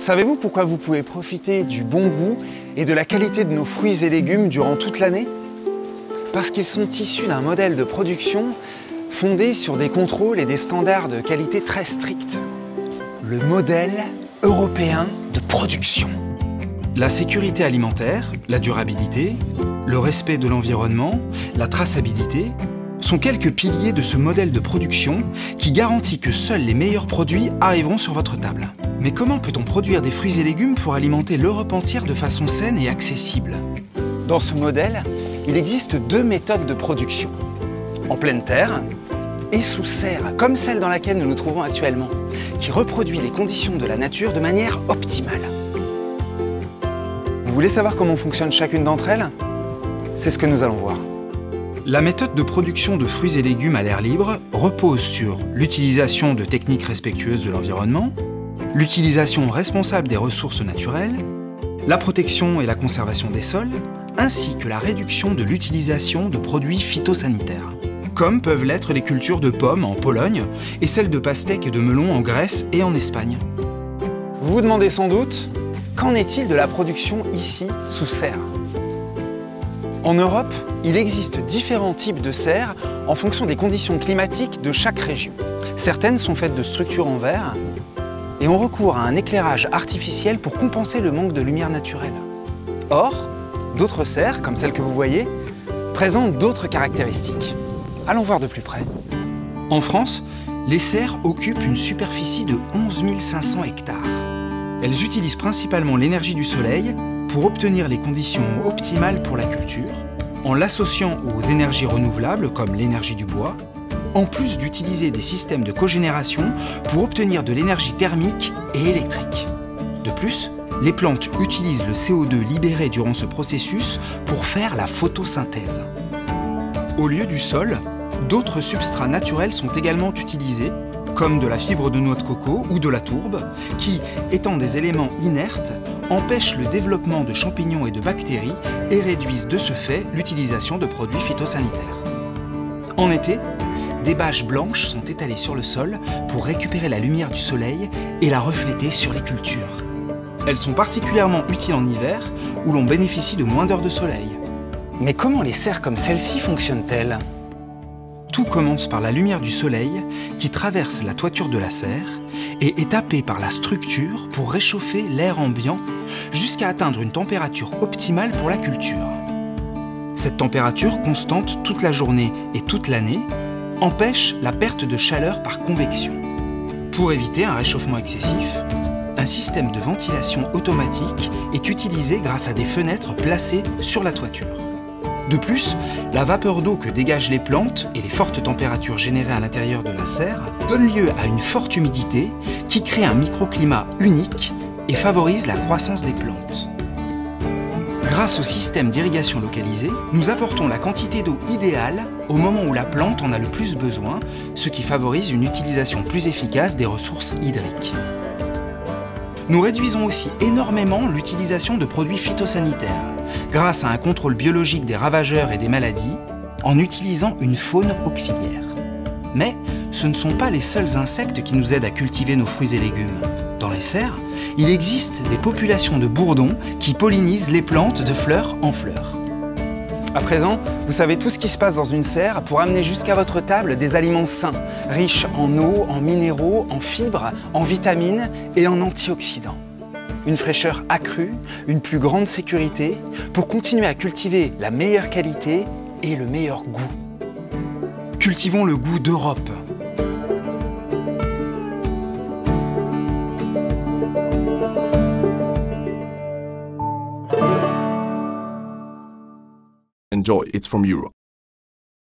Savez-vous pourquoi vous pouvez profiter du bon goût et de la qualité de nos fruits et légumes durant toute l'année? Parce qu'ils sont issus d'un modèle de production fondé sur des contrôles et des standards de qualité très stricts. Le modèle européen de production. La sécurité alimentaire, la durabilité, le respect de l'environnement, la traçabilité sont quelques piliers de ce modèle de production qui garantit que seuls les meilleurs produits arriveront sur votre table. Mais comment peut-on produire des fruits et légumes pour alimenter l'Europe entière de façon saine et accessible? Dans ce modèle, il existe deux méthodes de production. En pleine terre et sous serre, comme celle dans laquelle nous nous trouvons actuellement, qui reproduit les conditions de la nature de manière optimale. Vous voulez savoir comment fonctionne chacune d'entre elles? C'est ce que nous allons voir. La méthode de production de fruits et légumes à l'air libre repose sur l'utilisation de techniques respectueuses de l'environnement, l'utilisation responsable des ressources naturelles, la protection et la conservation des sols, ainsi que la réduction de l'utilisation de produits phytosanitaires, comme peuvent l'être les cultures de pommes en Pologne et celles de pastèques et de melons en Grèce et en Espagne. Vous vous demandez sans doute, qu'en est-il de la production ici, sous serre? En Europe, il existe différents types de serres en fonction des conditions climatiques de chaque région. Certaines sont faites de structures en verre et on recourt à un éclairage artificiel pour compenser le manque de lumière naturelle. Or, d'autres serres, comme celle que vous voyez, présentent d'autres caractéristiques. Allons voir de plus près. En France, les serres occupent une superficie de 11 500 hectares. Elles utilisent principalement l'énergie du soleil pour obtenir les conditions optimales pour la culture, en l'associant aux énergies renouvelables comme l'énergie du bois, en plus d'utiliser des systèmes de cogénération pour obtenir de l'énergie thermique et électrique. De plus, les plantes utilisent le CO2 libéré durant ce processus pour faire la photosynthèse. Au lieu du sol, d'autres substrats naturels sont également utilisés, comme de la fibre de noix de coco ou de la tourbe, qui, étant des éléments inertes, empêchent le développement de champignons et de bactéries et réduisent de ce fait l'utilisation de produits phytosanitaires. En été, des bâches blanches sont étalées sur le sol pour récupérer la lumière du soleil et la refléter sur les cultures. Elles sont particulièrement utiles en hiver, où l'on bénéficie de moins d'heures de soleil. Mais comment les serres comme celle-ci fonctionnent-elles? Tout commence par la lumière du soleil qui traverse la toiture de la serre et est tapée par la structure pour réchauffer l'air ambiant jusqu'à atteindre une température optimale pour la culture. Cette température constante toute la journée et toute l'année empêche la perte de chaleur par convection. Pour éviter un réchauffement excessif, un système de ventilation automatique est utilisé grâce à des fenêtres placées sur la toiture. De plus, la vapeur d'eau que dégagent les plantes et les fortes températures générées à l'intérieur de la serre donnent lieu à une forte humidité qui crée un microclimat unique et favorise la croissance des plantes. Grâce au système d'irrigation localisé, nous apportons la quantité d'eau idéale au moment où la plante en a le plus besoin, ce qui favorise une utilisation plus efficace des ressources hydriques. Nous réduisons aussi énormément l'utilisation de produits phytosanitaires, grâce à un contrôle biologique des ravageurs et des maladies, en utilisant une faune auxiliaire. Mais ce ne sont pas les seuls insectes qui nous aident à cultiver nos fruits et légumes. Dans les serres, il existe des populations de bourdons qui pollinisent les plantes de fleur en fleur. À présent, vous savez tout ce qui se passe dans une serre pour amener jusqu'à votre table des aliments sains, riches en eau, en minéraux, en fibres, en vitamines et en antioxydants. Une fraîcheur accrue, une plus grande sécurité pour continuer à cultiver la meilleure qualité et le meilleur goût. Cultivons le goût d'Europe. Enjoy, it's from Europe.